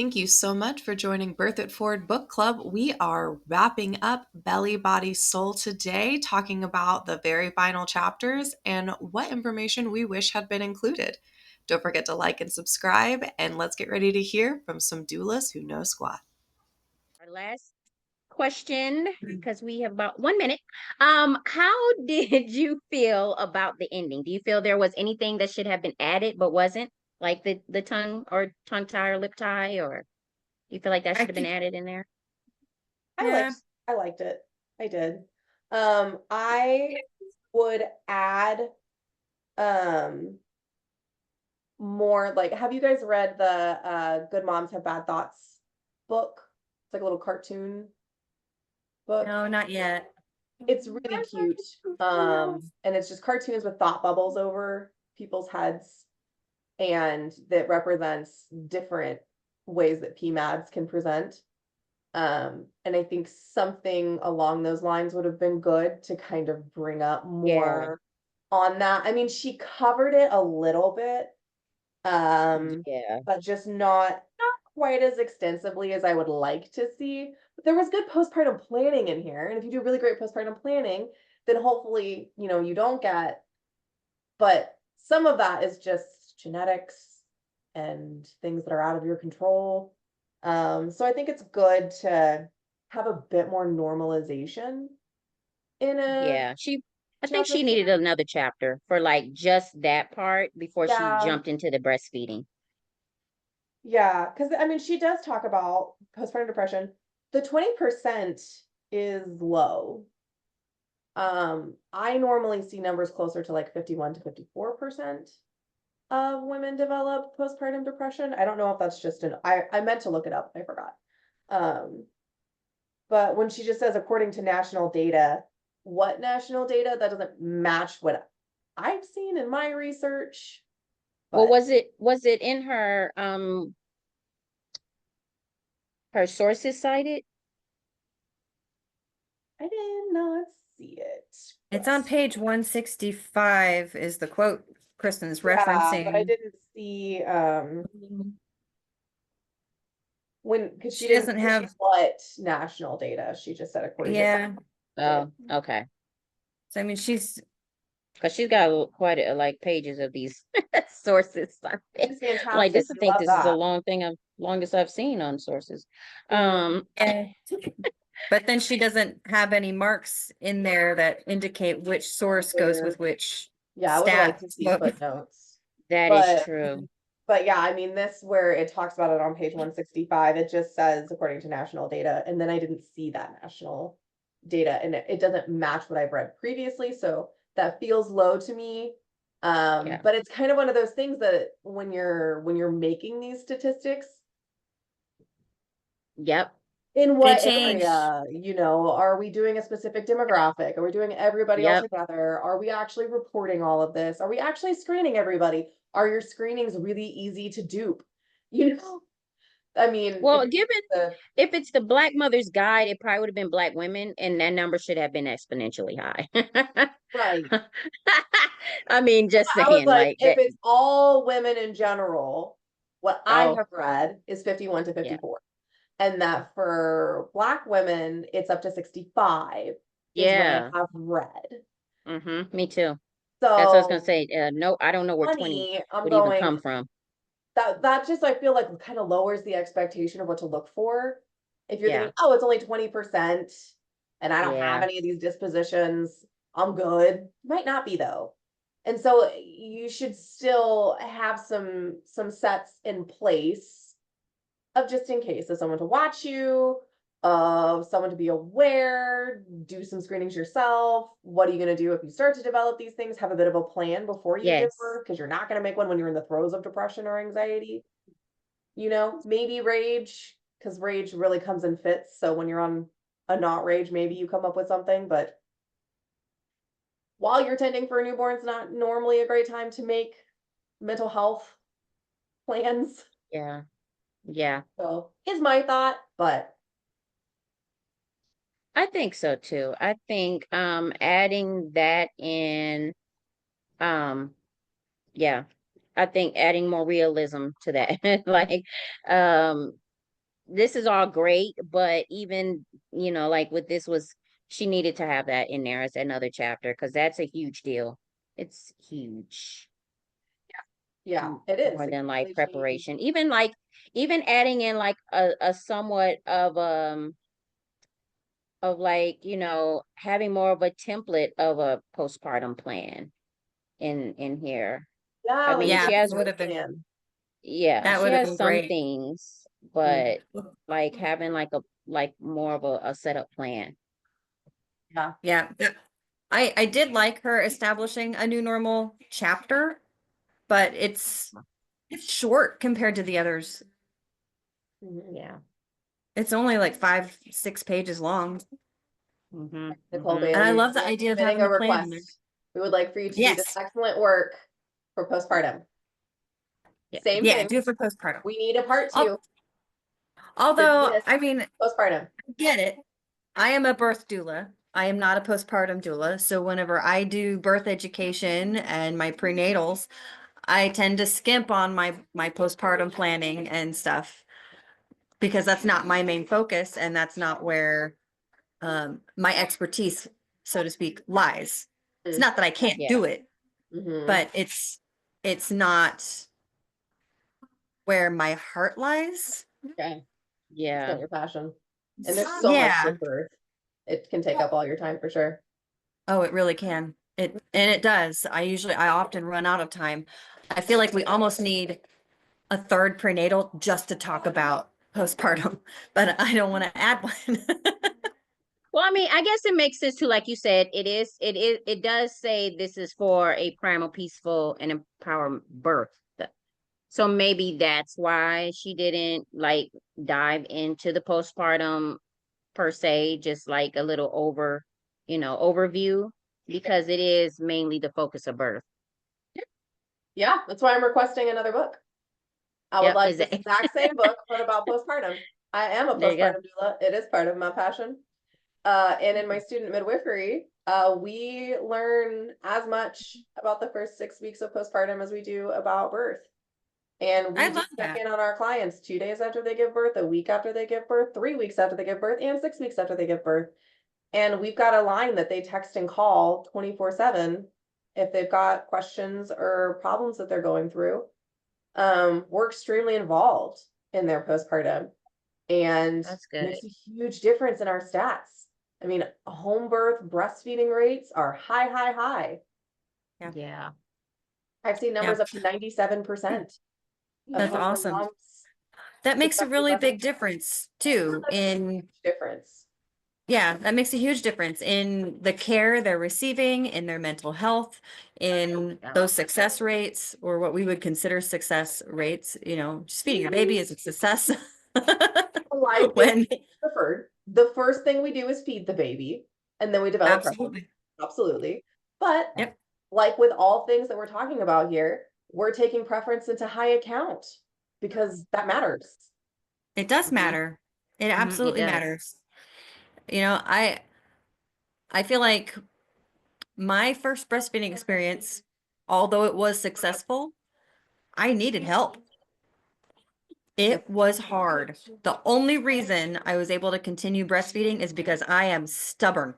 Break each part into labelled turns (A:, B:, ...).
A: Thank you so much for joining Birth It Forward Book Club. We are wrapping up Belly, Body, Soul today, talking about the very final chapters and what information we wish had been included. Don't forget to like and subscribe, and let's get ready to hear from some doulas who know squat.
B: Our last question, because we have about 1 minute. How did you feel about the ending? Do you feel there was anything that should have been added but wasn't, like the tongue tie or lip tie, or you feel like that
C: I
B: should have been
C: think,
B: added in there?
D: I
C: yeah,
D: liked I liked it. I did. I would add um more like have you guys read the Good Moms Have Bad Thoughts book? It's like a little cartoon book.
C: no, not yet.
D: It's really cute. And it's just cartoons with thought bubbles over people's heads and that represents different ways that PMADs can present. And I think something along those lines would have been good to kind of bring up more on that. I mean, she covered it a little bit,
B: Yeah.
D: but just not quite as extensively as I would like to see. But there was good postpartum planning in here, and if you do really great postpartum planning, then hopefully, you don't get. But some of that is just genetics and things that are out of your control. So I think it's good to have a bit more normalization in a
B: Yeah. I think
D: chapter.
B: she needed another chapter for like just that part before she
D: Yeah,
B: jumped into the breastfeeding.
D: yeah, because I mean, she does talk about postpartum depression. The 20% is low. I normally see numbers closer to like 51 to 54% of women develop postpartum depression. I don't know if that's just I meant to look it up, I forgot. Um, but when she just says according to national data, what national data? That doesn't match what I've seen in my research.
B: Well,
D: But
B: was it in her sources cited?
D: I did not see it.
C: It's on page 165 is the quote Kristen's
D: Yeah, but I
C: referencing.
D: didn't see because she
C: She
D: didn't
C: doesn't
D: say
C: have,
D: what national data. She just said according to
C: yeah.
D: data.
B: Oh, okay.
C: So I mean,
B: Because she's got quite like pages of these sources.
D: It's
B: Like
D: fantastic.
B: this, I
D: We
B: think
D: love
B: this is the
D: that.
B: longest I've seen on sources.
D: Mhm.
C: yeah. But then she doesn't have any marks in there that indicate which source goes
D: Where
C: with which
D: Yeah, I would like
C: stat.
D: to see footnotes.
B: That is
D: But
B: true.
D: but yeah, I mean this where it talks about it on page 165, it just says according to national data, and then I didn't see that national data and it doesn't match what I've read previously, so that feels low to me.
B: Yeah.
D: But it's kind of one of those things that when you're making these statistics,
B: Yep.
D: in
C: They
D: what
C: change.
D: area, are we doing a specific demographic? Are we doing everybody all
B: Yep.
D: together? Are we actually reporting all of this? Are we actually screening everybody? Are your screenings really easy to dupe? You know, I mean,
B: Well, given
D: the
B: if it's the Black Mother's Guide, it probably would have been Black women, and that number should have been exponentially high.
D: right.
B: I mean, just
D: I was
B: saying,
D: like,
B: like
D: if
B: that.
D: it's all women in general, what I
B: Oh,
D: have read is 51 to
B: yeah.
D: 54. And that for Black women, it's up to 65 is what I
B: Yeah.
D: have read.
B: Me too. That's what I was gonna
D: So
B: say. No, I don't know where 20
D: 20, I'm
B: would even
D: going,
B: come from.
D: that just I feel like kind of lowers the expectation of what to look for. If you're
B: Yeah.
D: thinking, oh, it's only 20% and I don't have
B: Yeah.
D: any of these dispositions, I'm good. Might not be though. And so you should still have some sets in place of just in case of someone to watch you, of someone to be aware, do some screenings yourself. What are you going to do if you start to develop these things? Have a bit of a plan before you give
B: Yes.
D: birth because you're not going to make one when you're in the throes of depression or anxiety. Maybe rage because rage really comes in fits. So when you're on a not rage, maybe you come up with something. But while you're tending for a newborn, it's not normally a great time to make mental health plans.
B: Yeah. Yeah.
D: So is my thought, but
B: I think so too. I think adding that in um yeah, I think adding more realism to that. Like um this is all great, but even, like with this was, she needed to have that in there as another chapter, because that's a huge deal. It's huge.
D: Yeah, it is.
B: More
D: It
B: than like
D: completely changed.
B: preparation. Even adding in like a somewhat of like, having more of a template of a postpartum plan in here.
D: Yeah,
B: I mean,
D: like
C: Yeah,
B: she
D: a
B: has,
C: that would have been,
D: plan.
B: yeah,
C: that
B: she
C: would have
B: has
C: been
B: some
C: great.
B: things, but like having like more of a setup plan.
D: Yeah.
C: Yeah. I did like her establishing a new normal chapter, but it's short compared to the others.
D: Mhm.
B: Yeah.
C: It's only like 5, 6 pages long.
B: Mm-hmm.
D: Nicole
C: And I
D: Bailey,
C: love the idea of
D: submitting
C: having
D: a
C: a plan in there.
D: request. We would like for you to do this
C: Yes.
D: excellent work for postpartum.
B: Yeah.
D: Same
C: Yeah,
D: thing.
C: do it for postpartum.
D: We need a part
C: Al-
D: 2 to
C: Although,
D: this
C: I mean,
D: postpartum.
C: get it. I am a birth doula. I am not a postpartum doula. So whenever I do birth education and my prenatals, I tend to skimp on my postpartum planning and stuff because that's not my main focus and that's not where my expertise, so to speak, lies. It's not that I can't
B: Yeah.
C: do it,
D: Mhm.
C: but it's not where my heart lies.
B: Okay.
D: It's
B: Yeah.
D: not your passion. And there's so much
C: Yeah.
D: with birth. It can take up all your time for sure.
C: Oh, it really can. It does. I often run out of time. I feel like we almost need a third prenatal just to talk about postpartum, but I don't want to add one.
B: Well, I mean, I guess it makes sense too, like you said, it does say this is for a primal, peaceful, and empowered birth. So maybe that's why she didn't like dive into the postpartum per se, just like a little overview, because it is mainly the focus of birth.
D: Yeah, that's why I'm requesting another book. I would
B: Yep,
D: like
B: is
D: this
B: it-
D: exact same book, but about postpartum. I am a
B: There you go.
D: postpartum doula. It is part of my passion. And in my student midwifery, we learn as much about the first 6 weeks of postpartum as we do about birth. And
C: I
D: we do
C: love
D: check
C: that.
D: in on our clients 2 days after they give birth, a week after they give birth, 3 weeks after they give birth, and 6 weeks after they give birth. And we've got a line that they text and call 24/7 if they've got questions or problems that they're going through. We're extremely involved in their postpartum, and
B: That's
D: it
B: good.
D: makes a huge difference in our stats. I mean, home birth breastfeeding rates are high, high, high.
B: Yeah.
D: I've seen numbers up to 97%.
C: That's awesome. That makes a really big difference too in,
D: difference.
C: yeah, that makes a huge difference in the care they're receiving, in their mental health, in those success rates, or what we would consider success rates. Just feeding your baby is a success.
D: Live
C: When
D: baby preferred. The first thing we do is feed the baby, and then we develop preference. Absolutely. But
C: Yep.
D: like with all things that we're talking about here, we're taking preference into high account because that matters.
C: It does matter. It absolutely
B: does.
C: matters. I feel like my first breastfeeding experience, although it was successful, I needed help. It was hard. The only reason I was able to continue breastfeeding is because I am stubborn.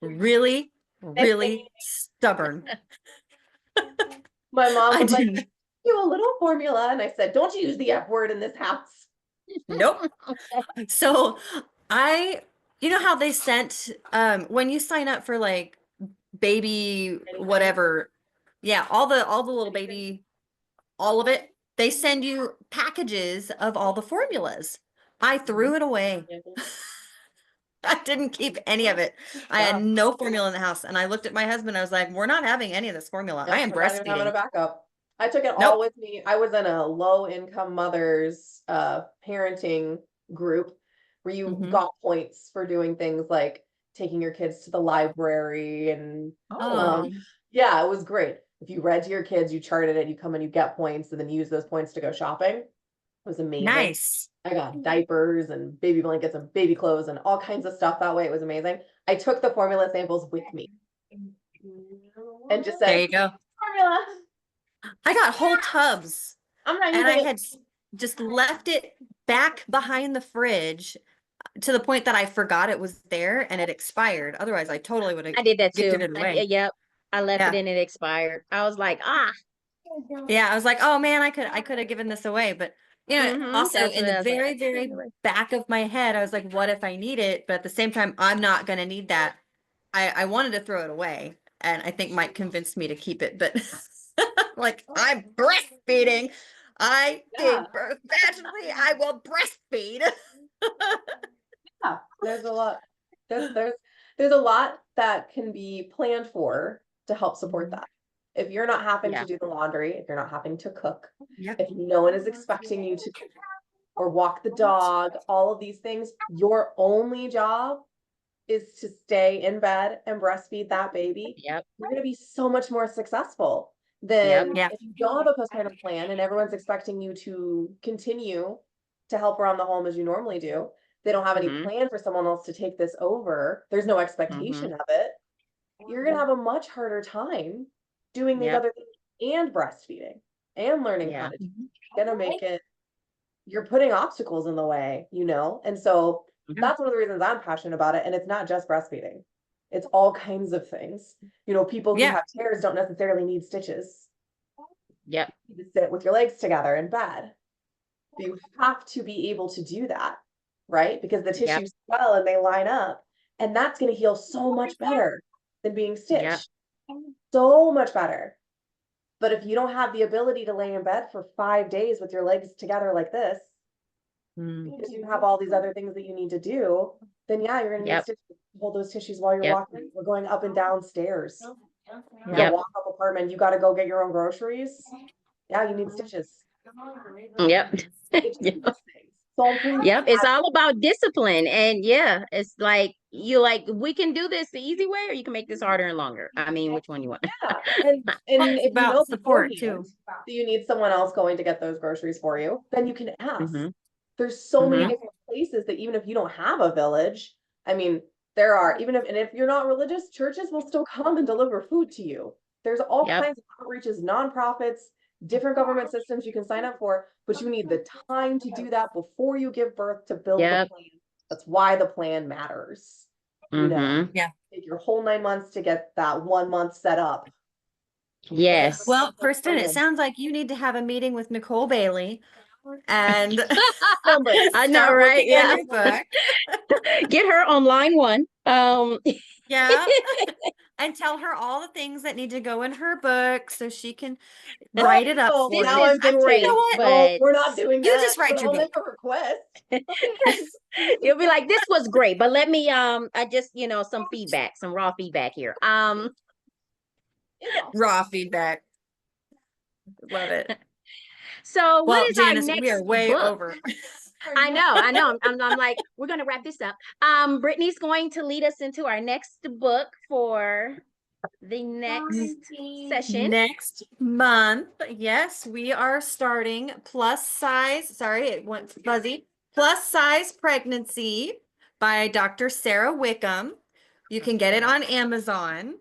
C: Really, really stubborn.
D: My mom
C: I
D: was like,
C: didn't.
D: "You a little formula," and I said, "Don't use the F word in this house."
C: Nope. So you know how they sent, when you sign up for like baby whatever, yeah, all the little baby, all of it, they send you packages of all the formulas. I threw it away. I didn't keep any of it. I had
D: Wow.
C: no formula in the house. And I looked at my husband, I was like, we're not having any of this formula. I am
D: Nope, we're not even having a
C: breastfeeding.
D: backup. I took it all
C: Nope.
D: with me. I was in a low income mothers parenting group where you
C: Mhm.
D: got points for doing things like taking your kids to the library and
C: Oh,
D: yeah, it was great. If you read to your kids, you charted it, you come and you get points and then you use those points to go shopping. It was amazing.
C: nice.
D: I got diapers and baby blankets and baby clothes and all kinds of stuff that way. It was amazing. I took the formula samples with me and just
C: There
D: said,
C: you go.
D: formula.
C: I got whole tubs
D: I'm not
C: and I
D: using it.
C: had just left it back behind the fridge to the point that I forgot it was there and it expired. Otherwise, I totally would have
B: I did that
C: gifted
B: too.
C: it away.
B: Yep. I left it
C: Yeah.
B: and it expired. I was like, ah.
C: Yeah, I was like, oh man, I could have given this away. But also
B: That's
C: in
B: what
C: the
B: I was like,
C: very,
B: I can't give
C: very
B: it away.
C: back of my head, I was like, what if I need it? But at the same time, I'm not gonna need that. I wanted to throw it away, and I think Mike convinced me to keep it, but like I'm breastfeeding. I
D: Yeah.
C: gave birth vaginally. I will breastfeed.
D: Yeah, there's a lot. There's a lot that can be planned for to help support that. If you're not having
B: Yeah.
D: to do the laundry, if you're not having to cook,
C: Yep.
D: if no one is expecting you to cook or walk the dog, all of these things, your only job is to stay in bed and breastfeed that baby.
B: Yep.
D: You're going to be so much more successful than
C: Yeah.
D: if you don't have a postpartum plan and everyone's expecting you to continue to help around the home as you normally do. They don't have any
B: Mhm.
D: plan for someone else to take this over. There's no expectation of it. You're going to have a much harder time doing these
B: Yep.
D: other things and breastfeeding and learning how
B: Yeah.
D: to do it. You're gonna make it, you're putting obstacles in the way, and so
B: Mhm.
D: that's one of the reasons I'm passionate about it. And it's not just breastfeeding, it's all kinds of things. People who
C: Yeah.
D: have tears don't necessarily need stitches.
B: Yep.
D: You need to sit with your legs together in bed. You have to be able to do that, right? Because the
B: Yep.
D: tissues swell and they line up, and that's going to heal so much better than being stitched. So much better. But if you don't have the ability to lay in bed for 5 days with your legs together like this, because you have all these other things that you need to do, then yeah, you're gonna need
B: Yep.
D: stitches to hold those tissues while you're
B: Yep.
D: walking. We're going up and down stairs. You
B: Yep.
D: walk up apartment, you gotta go get your own groceries. Yeah, you need stitches.
B: Yep.
D: It's
B: Yep.
D: these things. So important.
B: Yep. It's all about discipline. And yeah, it's like we can do this the easy way, or you can make this harder and longer. I mean, which one you want?
D: Yeah, and if you
C: about
D: know
C: support,
D: beforehand
C: too.
D: that you need someone else going to get those groceries for you, then you can ask.
B: Mhm.
D: There's so many
B: Mhm.
D: different places that even if you don't have a village, I mean, there are, if you're not religious, churches will still come and deliver food to you. There's all
B: Yep.
D: kinds of outreaches, nonprofits, different government systems you can sign up for, but you need the time to do that before you give birth to build the
B: Yep.
D: plan. That's why the plan matters.
B: Mhm.
D: Take your whole 9 months to get that 1 month set up.
B: Yes.
C: Well, Kristen, it sounds like you need to have a meeting with Nicole Bailey and
B: I know,
C: start
B: right?
C: working on
B: Yeah.
C: your book.
B: Get her on line one.
C: Yeah. And tell her all the things that need to go in her book so she can write it up
D: Oh,
C: for
B: This
C: you.
D: now
B: is
D: I'm getting
B: great,
C: You know what?
D: Oh,
B: but
D: we're not doing
C: You
D: that.
C: just write
D: But
C: your
D: I'll make
C: book.
D: a request.
B: you'll be like, this was great, but let me I just, some feedback, some raw feedback here.
C: Raw feedback. Love it.
B: So what
C: Well,
B: is our
C: Janice, we are
B: next
C: way
B: book?
C: over.
B: I know. I'm like, we're gonna wrap this up. Brittany's going to lead us into our next book for the next session.
C: Next month, yes, we are starting Plus Size. Sorry, it went fuzzy. Plus Size Pregnancy by Dr. Sarah Wickham. You can get it on Amazon.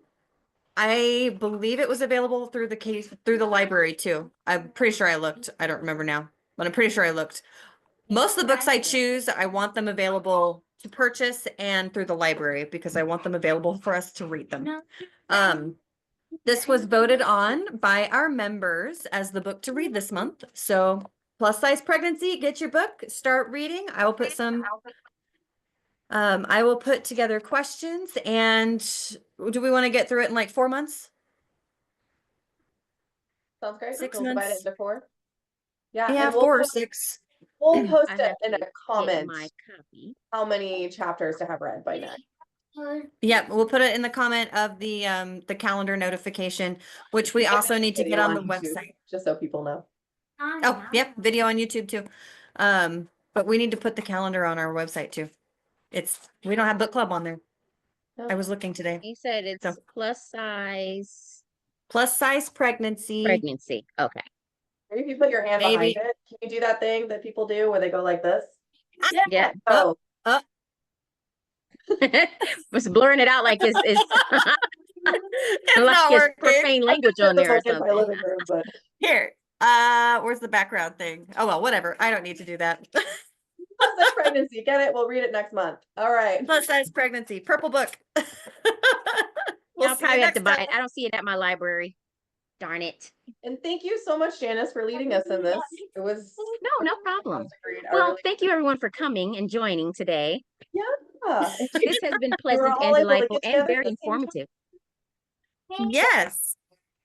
C: I believe it was available through the library too. I'm pretty sure I looked. I don't remember now, but I'm pretty sure I looked. Most of the books I choose, I want them available to purchase and through the library because I want them available for us to read them. This was voted on by our members as the book to read this month. So Plus Size Pregnancy, get your book, start reading. I will put I will put together questions, and do we want to get through it in like 4 months?
D: Sounds great.
C: 6
D: We'll divide it
C: months?
D: into 4. Yeah,
C: Yeah,
D: and we'll
C: 4 or
D: post,
C: 6.
D: we'll post
B: I
D: it
B: have
D: in a
B: to get
D: comment
B: my copy.
D: how many chapters to have read by next.
C: Yeah, we'll put it in the comment of the calendar notification, which we also need to get
D: Video
C: on the
D: YouTube,
C: website.
D: just so people know.
C: Oh, yep, video on YouTube too. But we need to put the calendar on our website too. We don't have book club on there. I was looking today.
B: He said it's
C: So.
B: plus size
C: Plus Size Pregnancy.
B: pregnancy. Okay.
D: Maybe if you put your hand behind
C: Maybe.
D: it. Can you do that thing that people do where they go like this?
B: Yeah.
D: Oh,
B: Just blurring it out like it's
C: It's
B: like
C: not
B: it's
C: working.
B: profane language on there or
D: in my
B: something.
D: living room, but
C: Here. Where's the background thing? Oh well, whatever. I don't need to do that.
D: Plus size pregnancy. Get it? We'll read it next month. All right.
C: Plus size pregnancy, purple book. We'll
B: I'll
C: see you
B: probably have to
C: next
B: buy
C: time.
B: it. I don't see it at my library. Darn it.
D: And thank you so much, Janice, for leading us in this. It was
B: No problem.
D: great.
B: Well, thank you everyone for coming and joining today.
D: Yeah.
B: This has been
D: We were
B: pleasant
D: all
B: and
D: able to
B: delightful
D: get
B: and
D: together
B: very
D: at the same time.
B: informative.
C: Yes.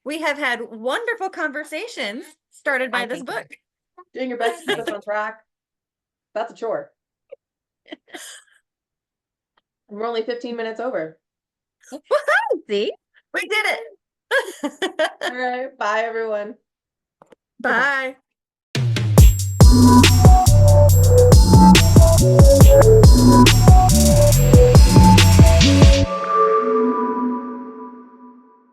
C: We have had wonderful conversations started by
B: I
C: this
B: think so.
C: book.
D: Doing your best to keep us on track. That's a chore. We're only 15 minutes over.
B: See?
C: We did it.
D: All right. Bye, everyone.
C: Bye.